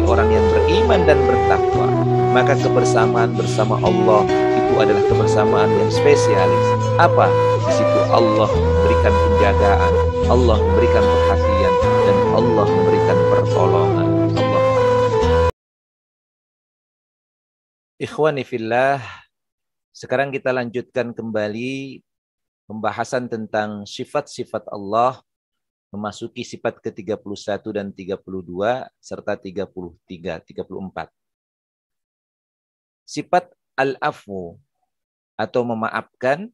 bagi orang yang beriman dan bertakwa, maka kebersamaan bersama Allah itu adalah kebersamaan yang spesialis. Apa? Di situ Allah memberikan penjagaan, Allah memberikan perhatian, dan Allah memberikan pertolongan. Allah. Ikhwani fillah, sekarang kita lanjutkan kembali pembahasan tentang sifat-sifat Allah, memasuki sifat ke-31 dan 32 serta 33, 34. Sifat al-afu atau memaafkan,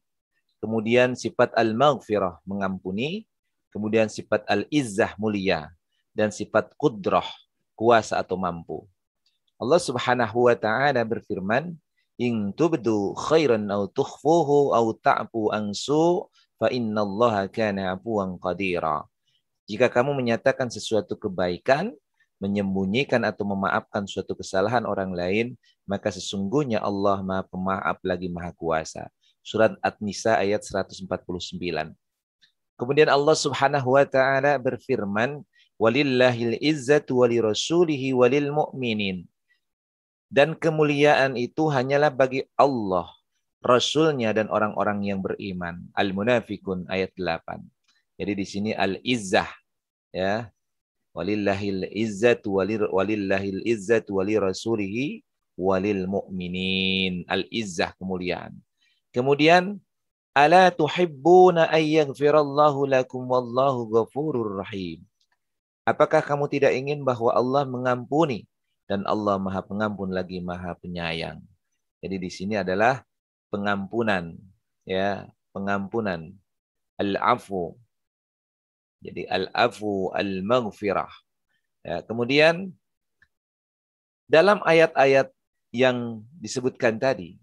kemudian sifat al-maghfirah mengampuni, kemudian sifat al-izzah mulia, dan sifat qudrah kuasa atau mampu. Allah Subhanahu wa taala berfirman, "In tubdu khairan aw tukhfuhu aw ta'fu an su' fa innallaha kana 'afuwan qadira." Jika kamu menyatakan sesuatu kebaikan, menyembunyikan atau memaafkan suatu kesalahan orang lain, maka sesungguhnya Allah Maha Pemaaf lagi Maha Kuasa. Surat An-Nisa ayat 149. Kemudian Allah Subhanahu wa taala berfirman, "Walillahil izzatu walirasulihi walil mu'minin." Dan kemuliaan itu hanyalah bagi Allah, Rasulnya, dan orang-orang yang beriman. Al-Munafikun ayat 8. Jadi di sini al-izzah, ya. Walillahil izzatu walirasulihi walil mu'minin. Al-izzah, kemuliaan. Kemudian, ala tuhibbuna ayyaghfirallahu lakum wallahu ghafurur rahim. Apakah kamu tidak ingin bahwa Allah mengampuni, dan Allah Maha Pengampun lagi Maha Penyayang. Jadi di sini adalah pengampunan, ya, pengampunan, al-afu. Jadi al-afu, al-maghfirah. Ya, kemudian dalam ayat-ayat yang disebutkan tadi,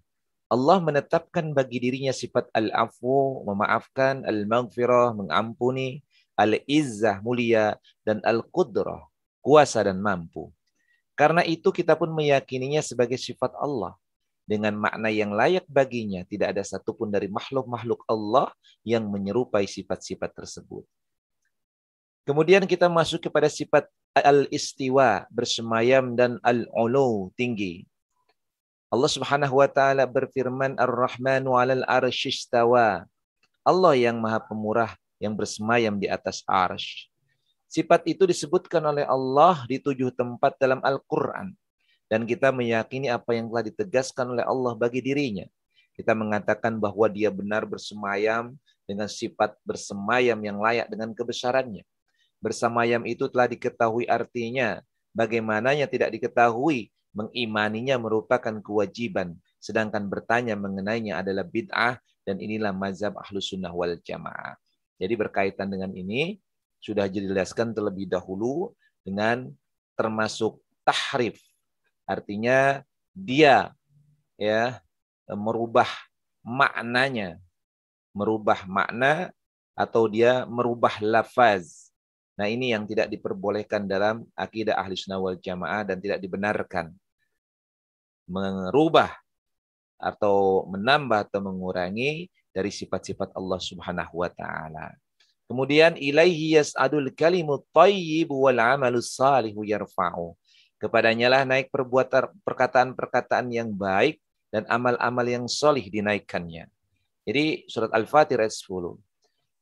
Allah menetapkan bagi dirinya sifat al-afu, memaafkan, al-maghfirah, mengampuni, al-izzah, mulia, dan al-qudrah, kuasa dan mampu. Karena itu kita pun meyakininya sebagai sifat Allah dengan makna yang layak baginya. Tidak ada satupun dari makhluk-makhluk Allah yang menyerupai sifat-sifat tersebut. Kemudian kita masuk kepada sifat al-istiwa, bersemayam, dan al-ulu, tinggi. Allah Subhanahu wa taala berfirman, Ar-Rahmanu 'alal arsy istawa. Allah yang Maha Pemurah yang bersemayam di atas arsy. Sifat itu disebutkan oleh Allah di 7 tempat dalam Al-Quran. Dan kita meyakini apa yang telah ditegaskan oleh Allah bagi dirinya. Kita mengatakan bahwa dia benar bersemayam dengan sifat bersemayam yang layak dengan kebesarannya. Bersemayam itu telah diketahui artinya. Bagaimananya tidak diketahui, mengimaninya merupakan kewajiban. Sedangkan bertanya mengenainya adalah bid'ah, dan inilah mazhab Ahlus Sunnah wal Jamaah. Jadi berkaitan dengan ini, sudah dijelaskan terlebih dahulu dengan termasuk tahrif. Artinya dia, ya, merubah maknanya, merubah makna, atau dia merubah lafaz. Nah, ini yang tidak diperbolehkan dalam akidah Ahli Sunnah wal Jamaah dan tidak dibenarkan. Merubah atau menambah atau mengurangi dari sifat-sifat Allah Subhanahu wa taala. Kemudian ilaihi yas'adul kalimut thayyib wal 'amalus shalihu yarfa'u. Kepadanya lah naik perkataan-perkataan yang baik dan amal-amal yang solih dinaikkannya. Jadi surat Al-Fatir ayat 10.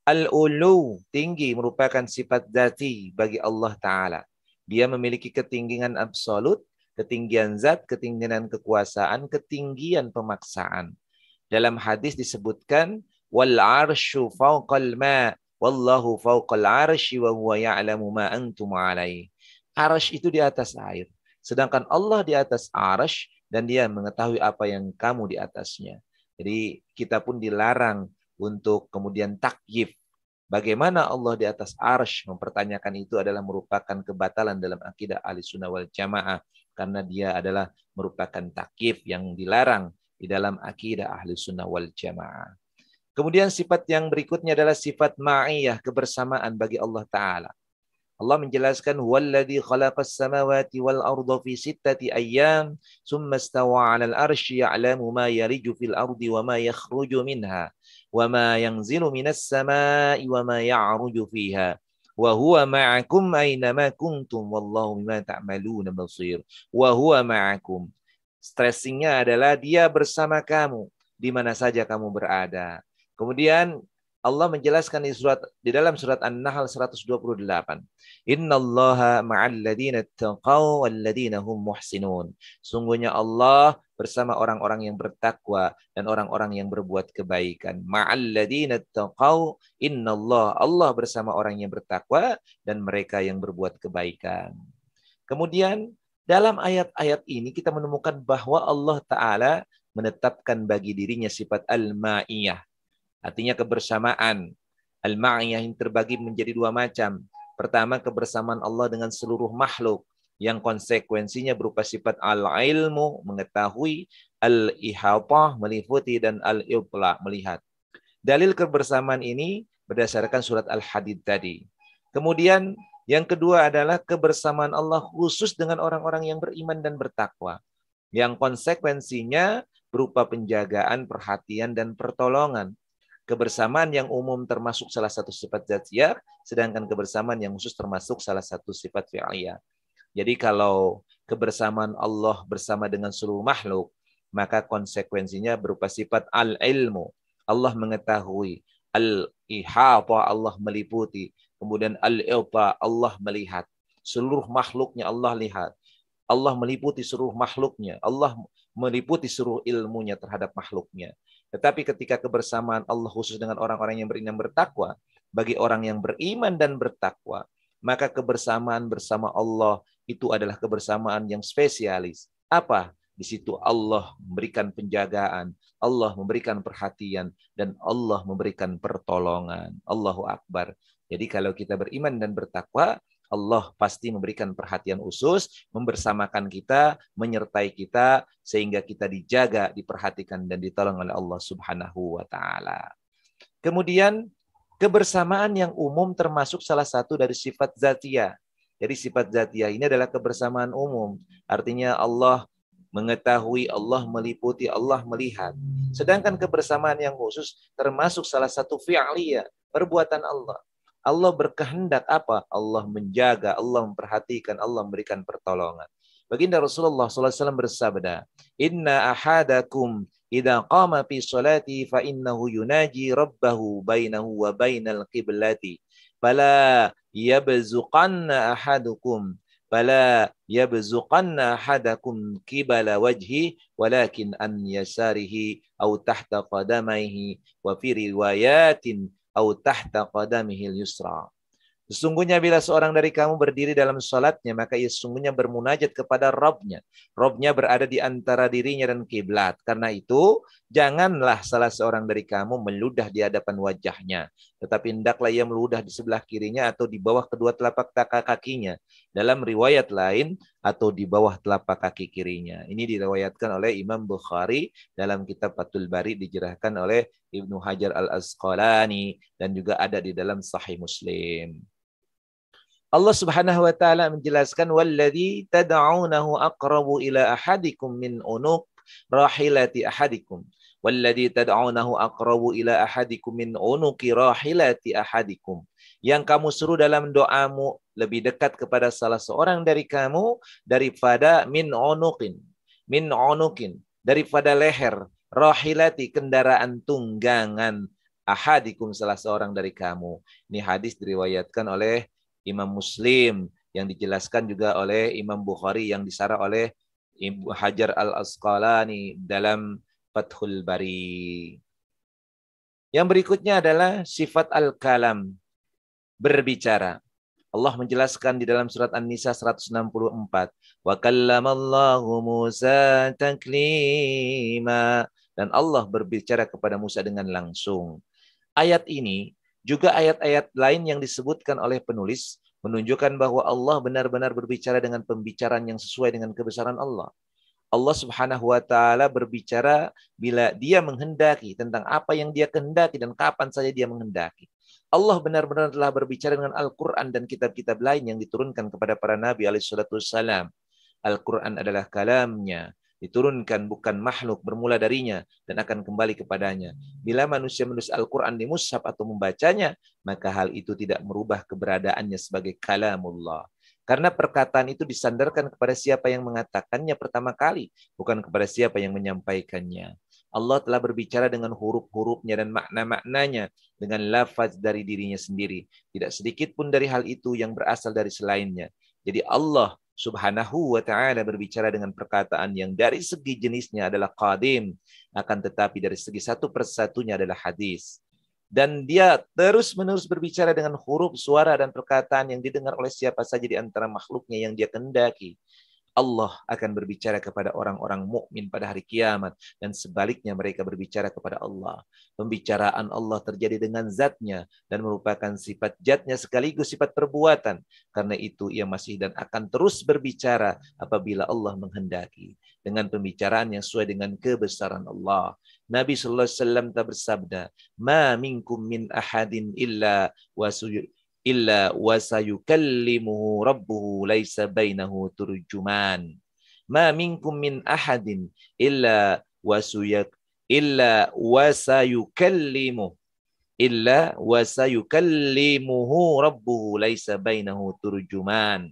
Al-ulu, tinggi, merupakan sifat dzati bagi Allah Ta'ala. Dia memiliki ketinggian absolut, ketinggian zat, ketinggian kekuasaan, ketinggian pemaksaan. Dalam hadis disebutkan, wal arsyu fawqal ma'. Wallahu fawqal arsy wa huwa ya'lamu ma antum 'alaihi. Arsy itu di atas air, sedangkan Allah di atas arsy dan dia mengetahui apa yang kamu di atasnya. Jadi kita pun dilarang untuk kemudian takyif. Bagaimana Allah di atas arsy, mempertanyakan itu adalah merupakan kebatalan dalam akidah Ahli Sunnah wal Jamaah, karena dia adalah merupakan takyif yang dilarang di dalam akidah Ahli Sunnah wal Jamaah. Kemudian sifat yang berikutnya adalah sifat ma'iyah, kebersamaan bagi Allah Ta'ala. Allah menjelaskan, Walladhi khalaqas samawati wal arda fi sittati ayyam, summa stawa 'alal arsy ya'lamu ma yariju fil ardi wa ma yakhruju minha, wa ma yanzilu minas samai wa ma ya'ruju fiha, Wa huwa ma'akum aynama kuntum wallahu bima ta'maluna basir. Wa huwa ma'akum. Stressingnya adalah dia bersama kamu di mana saja kamu berada. Kemudian Allah menjelaskan di dalam surat An-Nahl 128. Innallaha ma'al ladzina taqaw wal ladzina hum muhsinun. Sungguhnya Allah bersama orang-orang yang bertakwa dan orang-orang yang berbuat kebaikan. Ma'al ladzina taqaw, innallah, Allah bersama orang yang bertakwa dan mereka yang berbuat kebaikan. Kemudian dalam ayat-ayat ini kita menemukan bahwa Allah Ta'ala menetapkan bagi dirinya sifat al-ma'iyah. Artinya kebersamaan. Al-ma'iyah yang terbagi menjadi dua macam. Pertama, kebersamaan Allah dengan seluruh makhluk yang konsekuensinya berupa sifat al-ilmu, mengetahui, al-ihatah, meliputi, dan al-ibla, melihat. Dalil kebersamaan ini berdasarkan surat Al-Hadid tadi. Kemudian yang kedua adalah kebersamaan Allah khusus dengan orang-orang yang beriman dan bertakwa. Yang konsekuensinya berupa penjagaan, perhatian, dan pertolongan. Kebersamaan yang umum termasuk salah satu sifat dzatiyah, sedangkan kebersamaan yang khusus termasuk salah satu sifat fi'liyah. Jadi kalau kebersamaan Allah bersama dengan seluruh makhluk, maka konsekuensinya berupa sifat al-ilmu. Allah mengetahui. Al-ihata, Allah meliputi. Kemudian al-ilta, Allah melihat. Seluruh makhluknya Allah lihat. Allah meliputi seluruh makhluknya. Allah meliputi seluruh ilmunya terhadap makhluknya. Tetapi ketika kebersamaan Allah khusus dengan orang-orang yang beriman bertakwa, bagi orang yang beriman dan bertakwa, maka kebersamaan bersama Allah itu adalah kebersamaan yang spesialis. Apa? Di situ Allah memberikan penjagaan, Allah memberikan perhatian, dan Allah memberikan pertolongan. Allahu Akbar. Jadi kalau kita beriman dan bertakwa, Allah pasti memberikan perhatian khusus, membersamakan kita, menyertai kita, sehingga kita dijaga, diperhatikan, dan ditolong oleh Allah Subhanahu wa Ta'ala. Kemudian, kebersamaan yang umum termasuk salah satu dari sifat dzatiyah. Jadi sifat dzatiyah ini adalah kebersamaan umum. Artinya Allah mengetahui, Allah meliputi, Allah melihat. Sedangkan kebersamaan yang khusus termasuk salah satu fi'liyah, perbuatan Allah. Allah berkehendak apa? Allah menjaga, Allah memperhatikan, Allah memberikan pertolongan. Baginda Rasulullah SAW bersabda, Inna ahadakum idza qama fi salati fa innahu yunaji rabbahu bainahu wa bainal qiblati. Fala yabzuqanna ahadukum fala yabzuqanna ahadakum qibala wajhi walakin an yasarihi aw tahta qadamaihi wa fi riwayatin au tahta qadamihil yusra. Sesungguhnya bila seorang dari kamu berdiri dalam salatnya, maka ia sesungguhnya bermunajat kepada Rabb-Nya. Rabb-Nya berada di antara dirinya dan kiblat. Karena itu, janganlah salah seorang dari kamu meludah di hadapan wajahnya. Tetapi hendaklah ia meludah di sebelah kirinya atau di bawah kedua telapak kakinya. Dalam riwayat lain, atau di bawah telapak kaki kirinya. Ini diriwayatkan oleh Imam Bukhari dalam kitab Fathul Bari, dijerahkan oleh Ibnu Hajar Al-Asqalani, dan juga ada di dalam Sahih Muslim. Allah Subhanahu wa taala menjelaskan walladzi tad'unahu aqrabu ila ahadikum min unuq rahilati ahadikum. Walladzi tad'unahu aqrabu ila ahadikum min unuqi rahilati ahadikum. Yang kamu seru dalam doamu lebih dekat kepada salah seorang dari kamu daripada min unuqin. Min unuqin, daripada leher, rahilati, kendaraan tunggangan, ahadikum, salah seorang dari kamu. Ini hadis diriwayatkan oleh Imam Muslim, yang dijelaskan juga oleh Imam Bukhari, yang disarah oleh Ibnu Hajar Al-Asqalani dalam Fathul Bari. Yang berikutnya adalah sifat al-kalam, berbicara. Allah menjelaskan di dalam surat An-Nisa 164. Wa kallamallahu Musa taklima. Dan Allah berbicara kepada Musa dengan langsung. Ayat ini juga ayat-ayat lain yang disebutkan oleh penulis menunjukkan bahwa Allah benar-benar berbicara dengan pembicaraan yang sesuai dengan kebesaran Allah. Allah Subhanahu wa taala berbicara bila Dia menghendaki, tentang apa yang Dia kehendaki dan kapan saja Dia menghendaki. Allah benar-benar telah berbicara dengan Al-Quran dan kitab-kitab lain yang diturunkan kepada para nabi alaihi salatu wassalam. Al-Quran adalah kalamnya. diturunkan bukan makhluk, bermula darinya dan akan kembali kepadanya. Bila manusia menulis Al-Quran di mushaf atau membacanya, maka hal itu tidak merubah keberadaannya sebagai kalamullah. Karena perkataan itu disandarkan kepada siapa yang mengatakannya pertama kali, bukan kepada siapa yang menyampaikannya. Allah telah berbicara dengan huruf-hurufnya dan makna-maknanya dengan lafaz dari dirinya sendiri. Tidak sedikit pun dari hal itu yang berasal dari selainnya. Jadi Allah Subhanahu wa ta'ala berbicara dengan perkataan yang dari segi jenisnya adalah qadim, akan tetapi dari segi satu persatunya adalah hadis. Dan dia terus-menerus berbicara dengan huruf, suara, dan perkataan yang didengar oleh siapa saja di antara makhluknya yang dia kehendaki. Allah akan berbicara kepada orang-orang mukmin pada hari kiamat dan sebaliknya mereka berbicara kepada Allah. Pembicaraan Allah terjadi dengan zatnya dan merupakan sifat zatnya sekaligus sifat perbuatan. Karena itu ia masih dan akan terus berbicara apabila Allah menghendaki dengan pembicaraan yang sesuai dengan kebesaran Allah. Nabi sallallahu alaihi wasallam bersabda, "Ma minkum min ahadin illa wasayukallimuhu rabbuhu laisa bainahu turjuman. Ma minkum min ahadin illa wasayukallimuhu rabbuhu laisa bainahu turjuman."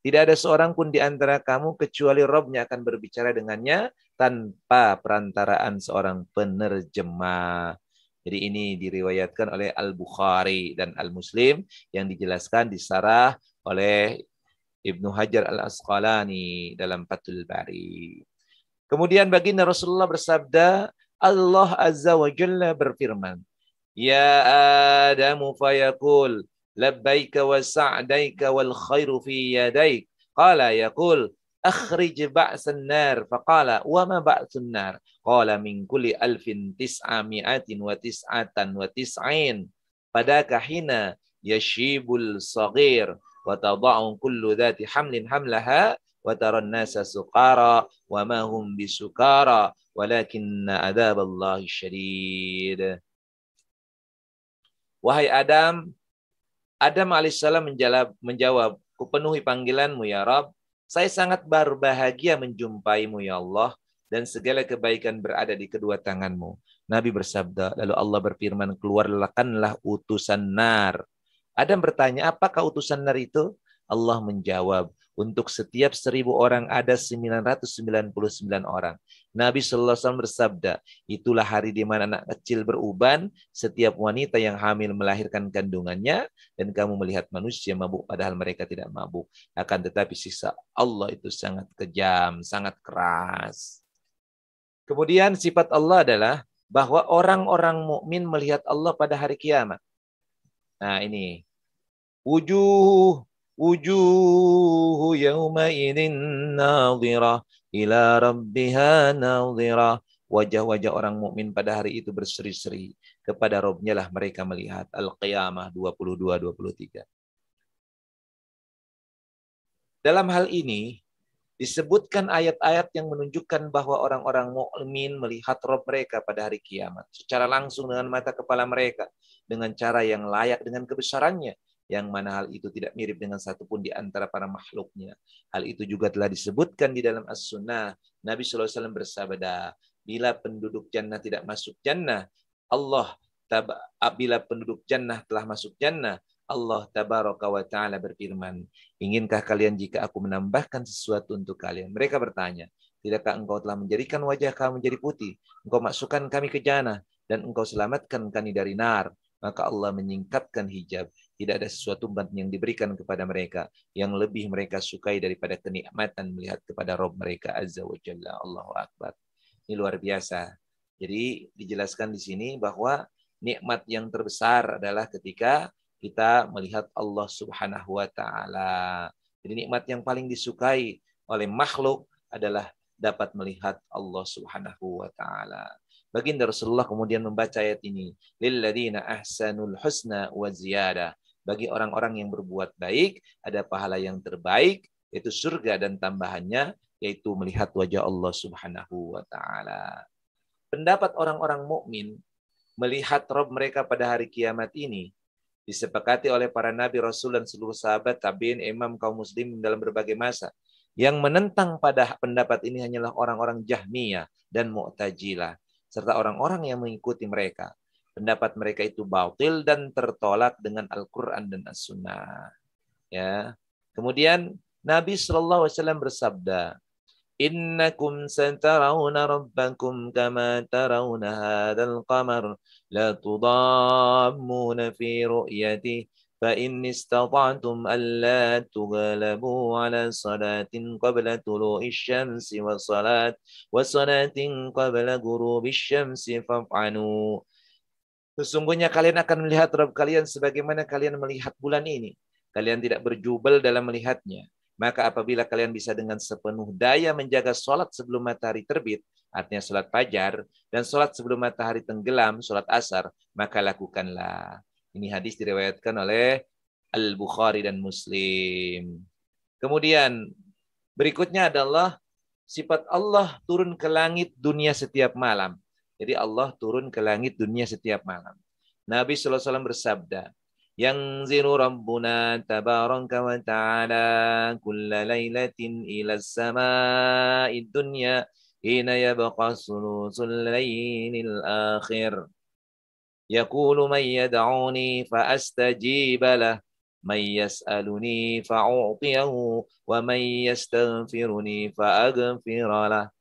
Tidak ada seorang pun di antara kamu kecuali Rabb-nya akan berbicara dengannya tanpa perantaraan seorang penerjemah. Jadi ini diriwayatkan oleh Al-Bukhari dan Al-Muslim yang dijelaskan disarah oleh Ibnu Hajar Al-Asqalani dalam Fathul Bari. Kemudian baginda Rasulullah bersabda, Allah Azza wa Jalla berfirman, Ya Adamu fayaqul labbaika wa sa'daika wal khairu fi yadaik. Qala yaqul akhrij ba'san nar. Faqala wa ma ba'sun nar? Qala min kulli alfin tis'ami'atin wa tis'atan wa tis'in. Padaka hina yashibul saghir wa tada'u kullu dhati hamlin hamlaha wa taran nasa suqara wa ma hum bisukara walakinna adaballahi syadid. Wahai Adam, Adam alaihissalam menjawab, kupenuhi panggilanmu ya Rabb. Saya sangat berbahagia menjumpaimu ya Allah, dan segala kebaikan berada di kedua tanganmu. Nabi bersabda, lalu Allah berfirman, keluarkanlah utusan nar. Adam bertanya, apakah utusan nar itu? Allah menjawab, untuk setiap 1000 orang ada 999 orang. Nabi SAW bersabda, itulah hari di mana anak kecil beruban, setiap wanita yang hamil melahirkan kandungannya, dan kamu melihat manusia mabuk padahal mereka tidak mabuk. Akan tetapi siksa Allah itu sangat kejam, sangat keras. Kemudian sifat Allah adalah bahwa orang-orang mukmin melihat Allah pada hari kiamat. Nah ini, wujuhu yawma idin nadhirah ila rabbiha nadhirah. Wajah-wajah orang mukmin pada hari itu berseri-seri. Kepada Rabb-nya lah mereka melihat. Al-Qiyamah 22-23. Dalam hal ini, disebutkan ayat-ayat yang menunjukkan bahwa orang-orang mukmin melihat Rabb mereka pada hari kiamat. Secara langsung dengan mata kepala mereka. Dengan cara yang layak dengan kebesarannya. Yang mana hal itu tidak mirip dengan satupun di antara para makhluknya. Hal itu juga telah disebutkan di dalam As-Sunnah. Nabi SAW bersabda, bila penduduk jannah tidak masuk jannah, bila penduduk jannah telah masuk jannah, Allah tabaraka wa ta'ala berfirman, inginkah kalian jika aku menambahkan sesuatu untuk kalian? Mereka bertanya, tidakkah engkau telah menjadikan wajah kami menjadi putih? Engkau masukkan kami ke jannah dan engkau selamatkan kami dari nar. Maka Allah menyingkapkan hijab. Tidak ada sesuatu yang diberikan kepada mereka yang lebih mereka sukai daripada kenikmatan melihat kepada Rabb mereka Azza wa Jalla. Allahu Akbar. Ini luar biasa. Jadi dijelaskan di sini bahwa nikmat yang terbesar adalah ketika kita melihat Allah Subhanahu wa Ta'ala. Jadi nikmat yang paling disukai oleh makhluk adalah dapat melihat Allah Subhanahu wa Ta'ala. Baginda Rasulullah kemudian membaca ayat ini, lilladzina ahsanul husna wa ziyadah. Bagi orang-orang yang berbuat baik ada pahala yang terbaik, yaitu surga dan tambahannya yaitu melihat wajah Allah Subhanahu wa Ta'ala. Pendapat orang-orang mukmin melihat Rabb mereka pada hari kiamat ini disepakati oleh para nabi, rasul dan seluruh sahabat, tabi'in, imam kaum muslim dalam berbagai masa. Yang menentang pada pendapat ini hanyalah orang-orang Jahmiyah dan Mu'tazilah serta orang-orang yang mengikuti mereka. Pendapat mereka itu batil dan tertolak dengan Al-Qur'an dan As-Sunnah. Ya. Kemudian Nabi Shallallahu Alaihi Wasallam bersabda, Innakum satarawna rabbakum kama tarawna hadal qamar la tudammuna fi ru'yati fa in istata'tum alla tughlabu ala salatin qabla tulu'i syamsi wa salatin qabla ghurubi syamsi faf'alu. Sesungguhnya kalian akan melihat Rabb kalian sebagaimana kalian melihat bulan ini. Kalian tidak berjubel dalam melihatnya. Maka apabila kalian bisa dengan sepenuh daya menjaga sholat sebelum matahari terbit, artinya sholat fajar, dan sholat sebelum matahari tenggelam, sholat asar, maka lakukanlah. Ini hadis diriwayatkan oleh Al-Bukhari dan Muslim. Kemudian berikutnya adalah sifat Allah turun ke langit dunia setiap malam. Jadi Allah turun ke langit dunia setiap malam. Nabi SAW bersabda, Yanzilu Rabbuna tabaraka wa ta'ala kulla laylatin ila samai dunya hina yabqa sulusul laylil akhir. Yaqulu man yad'uni fa astajib lah. Man yas'aluni fa'u'tiyahu wa man yastaghfiruni fa'aghfiralah.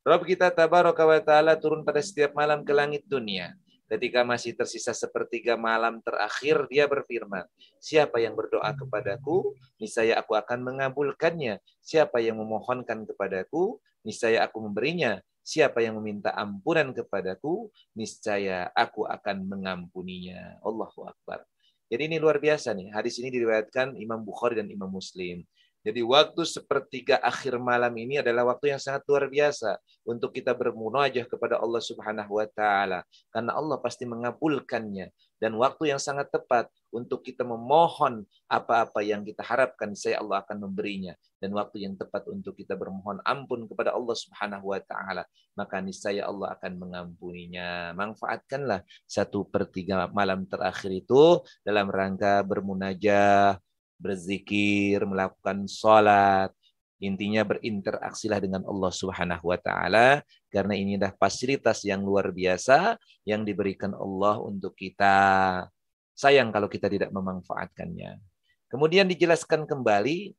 Rabb kita tabaraka wa ta'ala turun pada setiap malam ke langit dunia. Ketika masih tersisa sepertiga malam terakhir, dia berfirman, siapa yang berdoa kepadaku, niscaya aku akan mengabulkannya. Siapa yang memohonkan kepadaku, niscaya aku memberinya. Siapa yang meminta ampunan kepadaku, niscaya aku akan mengampuninya. Allahu Akbar. Jadi ini luar biasa nih. Hadis ini diriwayatkan Imam Bukhari dan Imam Muslim. Jadi waktu sepertiga akhir malam ini adalah waktu yang sangat luar biasa untuk kita bermunajah kepada Allah Subhanahu wa taala karena Allah pasti mengabulkannya dan waktu yang sangat tepat untuk kita memohon apa-apa yang kita harapkan saya Allah akan memberinya dan waktu yang tepat untuk kita bermohon ampun kepada Allah Subhanahu wa taala maka niscaya Allah akan mengampuninya. Manfaatkanlah 1/3 malam terakhir itu dalam rangka bermunajah, berzikir, melakukan sholat, intinya berinteraksilah dengan Allah Subhanahu wa taala karena ini adalah fasilitas yang luar biasa yang diberikan Allah untuk kita. Sayang kalau kita tidak memanfaatkannya. Kemudian dijelaskan kembali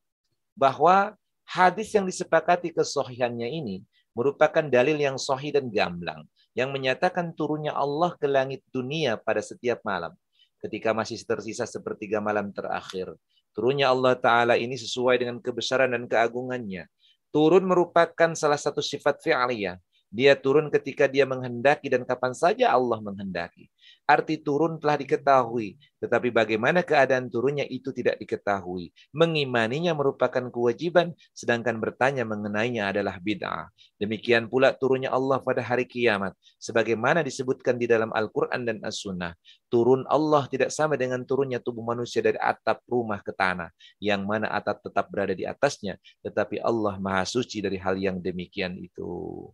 bahwa hadis yang disepakati kesohihannya ini merupakan dalil yang sahih dan gamblang yang menyatakan turunnya Allah ke langit dunia pada setiap malam ketika masih tersisa sepertiga malam terakhir. Turunnya Allah Ta'ala ini sesuai dengan kebesaran dan keagungannya. Turun merupakan salah satu sifat fi'aliyah. Dia turun ketika dia menghendaki dan kapan saja Allah menghendaki. Arti turun telah diketahui, tetapi bagaimana keadaan turunnya itu tidak diketahui. Mengimaninya merupakan kewajiban, sedangkan bertanya mengenainya adalah bid'ah. Demikian pula turunnya Allah pada hari kiamat. Sebagaimana disebutkan di dalam Al-Quran dan As-Sunnah. Turun Allah tidak sama dengan turunnya tubuh manusia dari atap rumah ke tanah. Yang mana atap tetap berada di atasnya. Tetapi Allah maha suci dari hal yang demikian itu.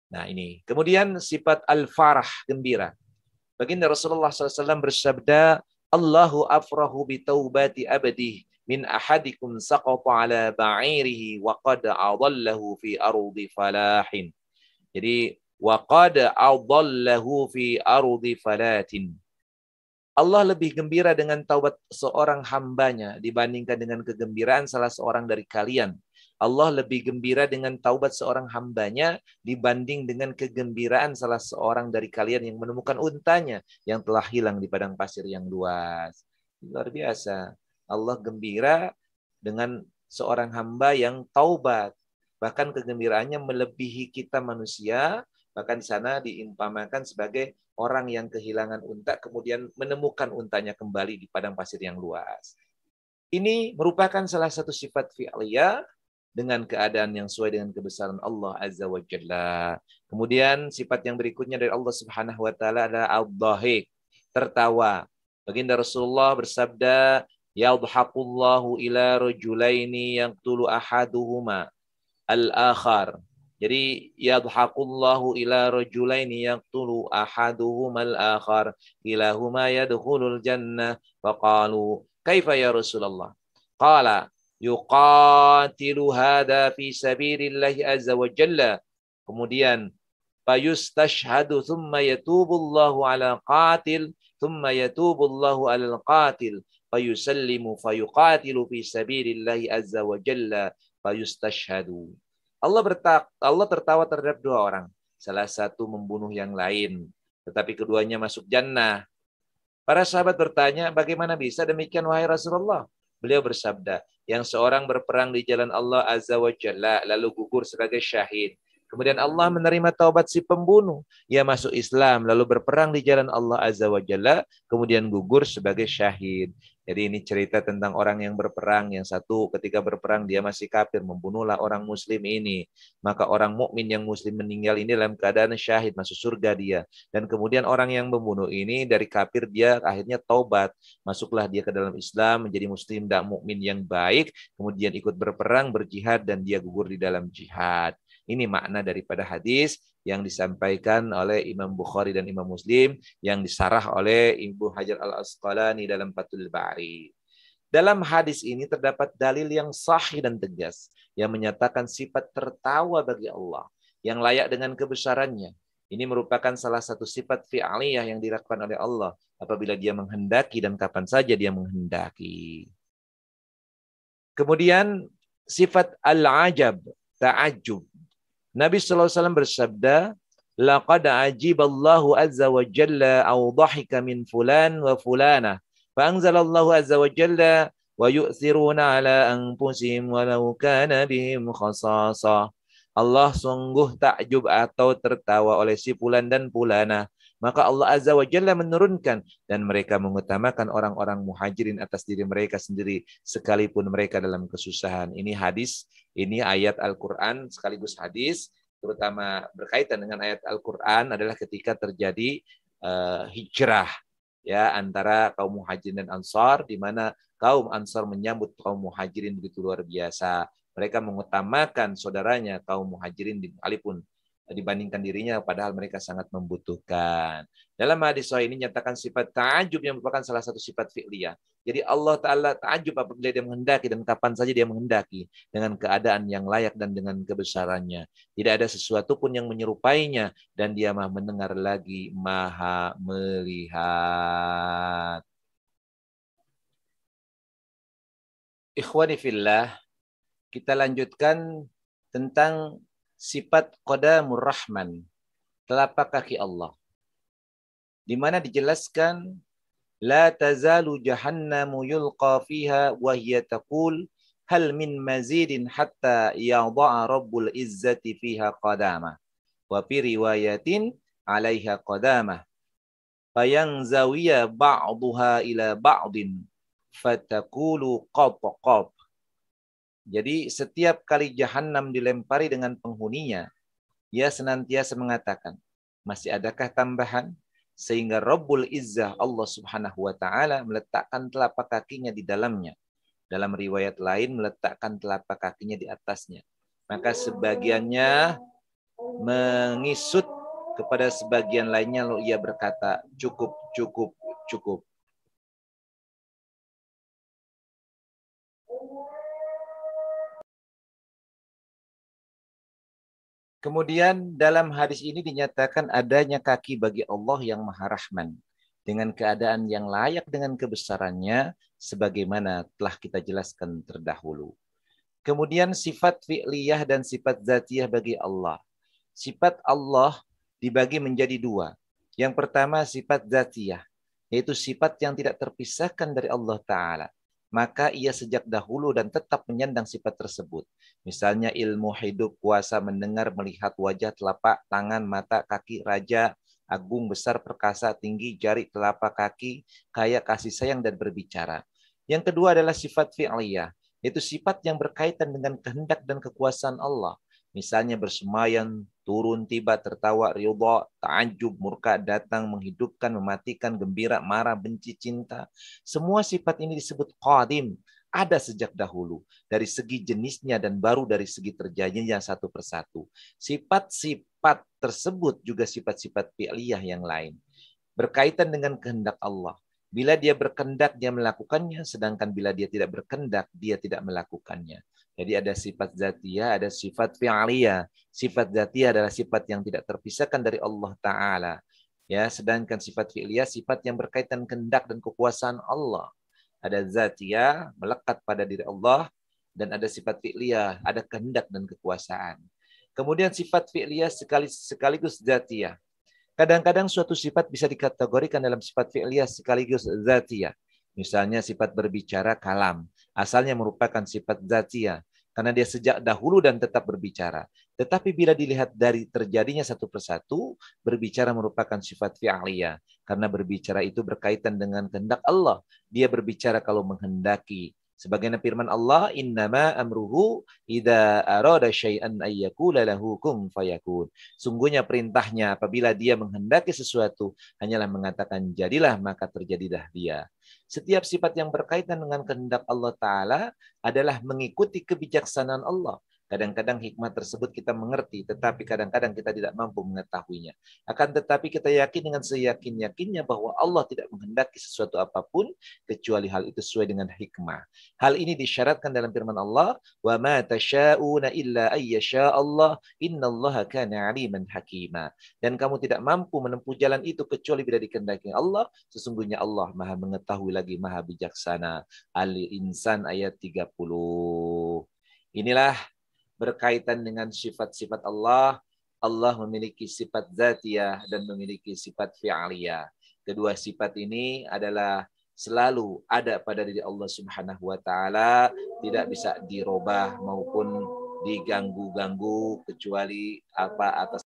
Nah ini. Kemudian sifat al-farah, gembira. Baginda Rasulullah SAW bersabda, Allahu afrahu bitaubati abdih min ahadikum saqata ala ba'irihi wa qad adallahu fi ardi falahin. Jadi, wa qad adallahu fi ardi falatin. Allah lebih gembira dengan taubat seorang hambanya dibandingkan dengan kegembiraan salah seorang dari kalian. Allah lebih gembira dengan taubat seorang hambanya dibanding dengan kegembiraan salah seorang dari kalian yang menemukan untanya yang telah hilang di padang pasir yang luas. Luar biasa. Allah gembira dengan seorang hamba yang taubat. Bahkan kegembiraannya melebihi kita manusia. Bahkan di sana diumpamakan sebagai orang yang kehilangan unta kemudian menemukan untanya kembali di padang pasir yang luas. Ini merupakan salah satu sifat fi'liyah dengan keadaan yang sesuai dengan kebesaran Allah Azza wa Jalla. Kemudian sifat yang berikutnya dari Allah Subhanahu wa taala adalah ad-dhahik, tertawa. Baginda Rasulullah bersabda, "Yadhaqullahu ila rajulaini yaqtulu ahaduhuma al-akhar." Jadi yadhaqullahu ila rajulaini yaqtulu ahaduhuma al-akhar kilahuma yadkhulul jannah faqalu kaifa ya Rasulullah? Qala yuqatilu hadha fi sabilillahi azza wa jalla. Kemudian fayustashhadu thumma yatubullahu ala qatil thumma yatubullahu ala qatil fayusallimu fayuqatilu fi sabilillahi azza wa jalla fayustashhadu. Allah tertawa terhadap dua orang. Salah satu membunuh yang lain, tetapi keduanya masuk jannah. Para sahabat bertanya, bagaimana bisa demikian wahai Rasulullah? Beliau bersabda, yang seorang berperang di jalan Allah Azza wa Jalla, lalu gugur sebagai syahid. Kemudian Allah menerima taubat si pembunuh. Ia masuk Islam, lalu berperang di jalan Allah Azza wa Jalla, kemudian gugur sebagai syahid. Jadi ini cerita tentang orang yang berperang. Yang satu ketika berperang dia masih kafir, membunuhlah orang muslim ini. Maka orang mukmin yang muslim meninggal ini dalam keadaan syahid, masuk surga dia. Dan kemudian orang yang membunuh ini dari kafir dia akhirnya taubat. Masuklah dia ke dalam Islam, menjadi muslim dan mukmin yang baik. Kemudian ikut berperang, berjihad, dan dia gugur di dalam jihad. Ini makna daripada hadis yang disampaikan oleh Imam Bukhari dan Imam Muslim yang disarah oleh Ibnu Hajar Al-Asqalani dalam Fathul Bari. Dalam hadis ini terdapat dalil yang sahih dan tegas yang menyatakan sifat tertawa bagi Allah yang layak dengan kebesarannya. Ini merupakan salah satu sifat fi'aliyah yang dilakukan oleh Allah apabila dia menghendaki dan kapan saja dia menghendaki. Kemudian sifat al-ajab, ta'ajub. Nabi SAW bersabda, laqad ajiballahu azza wa jalla aw dhahika min fulan wa fulana. Fa'anzalallahu azza wa jalla wa yu'thiruna ala anfusihim walau kana bihim khasasa. Allah sungguh takjub atau tertawa oleh si fulan dan fulana. Maka Allah azza wa jalla menurunkan dan mereka mengutamakan orang-orang muhajirin atas diri mereka sendiri sekalipun mereka dalam kesusahan. Ini hadis. Ini ayat Al-Quran sekaligus hadis, terutama berkaitan dengan ayat Al-Quran adalah ketika terjadi hijrah ya antara kaum muhajirin dan ansar, di mana kaum ansar menyambut kaum muhajirin begitu luar biasa. Mereka mengutamakan saudaranya kaum muhajirin sekalipun dibandingkan dirinya padahal mereka sangat membutuhkan. Dalam hadis sahih ini nyatakan sifat ta'ajub yang merupakan salah satu sifat fi'liyah. Jadi Allah Ta'ala ta'ajub apabila dia menghendaki dan kapan saja dia menghendaki dengan keadaan yang layak dan dengan kebesarannya. Tidak ada sesuatu pun yang menyerupainya dan dia maha mendengar lagi, maha melihat. Ikhwani fillah, kita lanjutkan tentang sifat qadamur rahman, telapak kaki Allah. Di mana dijelaskan la tazalu jahannamu yulqa fiha wa hiya taqul hal min mazidin hatta yada'a rabbul izzati fiha qadama wa fi riwayatin 'alaiha qadama fayanzawiya ba'daha ila ba'din fataqulu qab qab. Jadi setiap kali jahanam dilempari dengan penghuninya, ia senantiasa mengatakan, masih adakah tambahan? Sehingga Rabbul Izzah Allah Subhanahu wa Ta'ala meletakkan telapak kakinya di dalamnya. Dalam riwayat lain meletakkan telapak kakinya di atasnya. Maka sebagiannya mengisut kepada sebagian lainnya lalu ia berkata, cukup, cukup, cukup. Kemudian dalam hadis ini dinyatakan adanya kaki bagi Allah yang Maha Rahman dengan keadaan yang layak dengan kebesarannya sebagaimana telah kita jelaskan terdahulu. Kemudian sifat fi'liyah dan sifat zatiyah bagi Allah. Sifat Allah dibagi menjadi dua. Yang pertama sifat zatiyah, yaitu sifat yang tidak terpisahkan dari Allah Ta'ala. Maka ia sejak dahulu dan tetap menyandang sifat tersebut. Misalnya ilmu hidup, kuasa, mendengar, melihat, wajah, telapak, tangan, mata, kaki, raja, agung, besar, perkasa, tinggi, jari, telapak kaki, kaya, kasih sayang, dan berbicara. Yang kedua adalah sifat fi'liyah, yaitu sifat yang berkaitan dengan kehendak dan kekuasaan Allah. Misalnya bersemayam, turun, tiba, tertawa, ridha, ta'ajub, murka, datang, menghidupkan, mematikan, gembira, marah, benci, cinta. Semua sifat ini disebut qadim, ada sejak dahulu. Dari segi jenisnya dan baru dari segi terjadinya satu persatu. Sifat-sifat tersebut juga sifat-sifat fi'liyah yang lain. Berkaitan dengan kehendak Allah. Bila dia berkehendak, dia melakukannya, sedangkan bila dia tidak berkehendak, dia tidak melakukannya. Jadi ada sifat zatiyah, ada sifat fi'aliyah. Sifat zatiyah adalah sifat yang tidak terpisahkan dari Allah Ta'ala. Ya, sedangkan sifat fi'liyah sifat yang berkaitan kehendak dan kekuasaan Allah. Ada zatiyah melekat pada diri Allah, dan ada sifat fi'liyah, ada kehendak dan kekuasaan. Kemudian sifat fi'liyah sekaligus zatiyah. Kadang-kadang suatu sifat bisa dikategorikan dalam sifat fi'liyah sekaligus zatiyah. Misalnya sifat berbicara kalam. Asalnya merupakan sifat zatiyah. Karena dia sejak dahulu dan tetap berbicara. Tetapi bila dilihat dari terjadinya satu persatu, berbicara merupakan sifat fi'liyah. Karena berbicara itu berkaitan dengan kehendak Allah. Dia berbicara kalau menghendaki. Sebagaimana firman Allah, innama amruhu idza arada syai'an ayyakula lahu kun fayakun. Sungguhnya perintahnya apabila dia menghendaki sesuatu hanyalah mengatakan jadilah, maka terjadilah dia. Setiap sifat yang berkaitan dengan kehendak Allah Ta'ala adalah mengikuti kebijaksanaan Allah. Kadang-kadang hikmah tersebut kita mengerti, tetapi kadang-kadang kita tidak mampu mengetahuinya. Akan tetapi kita yakin dengan seyakin-yakinnya bahwa Allah tidak menghendaki sesuatu apapun, kecuali hal itu sesuai dengan hikmah. Hal ini disyaratkan dalam firman Allah, wa ma tasyauna illa ayyasha Allah, innallaha kana aliman hakima. Dan kamu tidak mampu menempuh jalan itu kecuali bila dikehendaki Allah, sesungguhnya Allah Maha mengetahui lagi Maha bijaksana. Al-Insan ayat 30. Inilah berkaitan dengan sifat-sifat Allah. Allah memiliki sifat zatiyah dan memiliki sifat fi'aliyah. Kedua sifat ini adalah selalu ada pada diri Allah Subhanahu wa taala, tidak bisa dirubah maupun diganggu-ganggu kecuali apa atas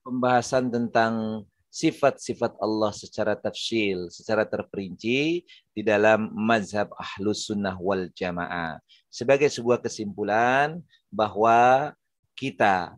pembahasan tentang sifat-sifat Allah secara tafsil, secara terperinci di dalam mazhab Ahlus Sunnah wal Jamaah. Sebagai sebuah kesimpulan bahwa kita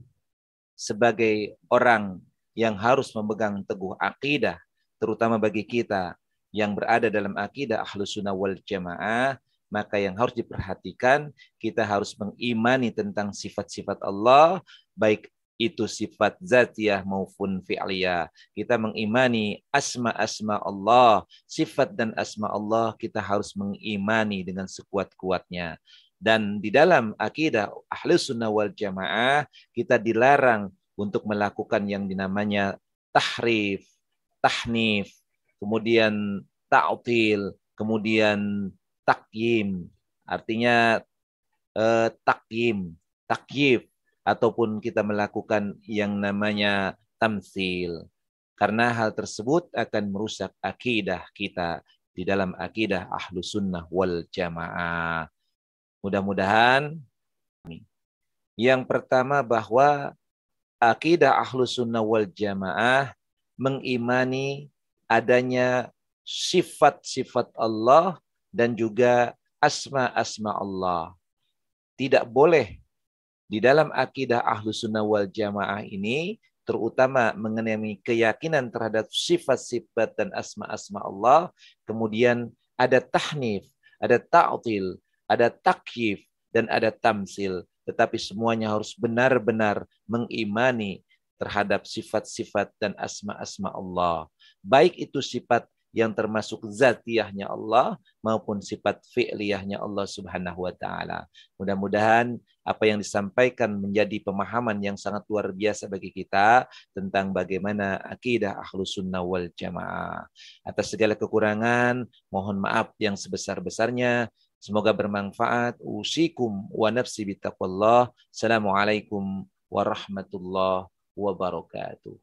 sebagai orang yang harus memegang teguh akidah, terutama bagi kita yang berada dalam akidah Ahlus Sunnah wal Jamaah, maka yang harus diperhatikan, kita harus mengimani tentang sifat-sifat Allah, baik itu sifat zatiyah maupun fi'liyah. Kita mengimani asma-asma Allah, sifat dan asma Allah kita harus mengimani dengan sekuat-kuatnya. Dan di dalam akidah Ahlus Sunnah wal Jamaah, kita dilarang untuk melakukan yang dinamanya tahrif, tahnif, kemudian ta'til, kemudian takyim. Artinya takyif, ataupun kita melakukan yang namanya tamsil. Karena hal tersebut akan merusak akidah kita di dalam akidah Ahlus Sunnah wal Jamaah. Mudah-mudahan yang pertama bahwa akidah Ahlus Sunnah wal Jamaah mengimani adanya sifat-sifat Allah dan juga asma-asma Allah. Tidak boleh di dalam akidah Ahlus Sunnah wal Jamaah ini, terutama mengenai keyakinan terhadap sifat-sifat dan asma-asma Allah, kemudian ada tahnif, ada ta'til, ada takyif, dan ada tamsil. Tetapi semuanya harus benar-benar mengimani terhadap sifat-sifat dan asma-asma Allah. Baik itu sifat yang termasuk zatiyahnya Allah maupun sifat fi'liyahnya Allah Subhanahu wa taala. Mudah-mudahan apa yang disampaikan menjadi pemahaman yang sangat luar biasa bagi kita tentang bagaimana akidah Ahlus Sunnah wal Jamaah. Atas segala kekurangan, mohon maaf yang sebesar-besarnya. Semoga bermanfaat. Usikum wa nafsi bittaqwallah. Assalamualaikum warahmatullahi wabarakatuh.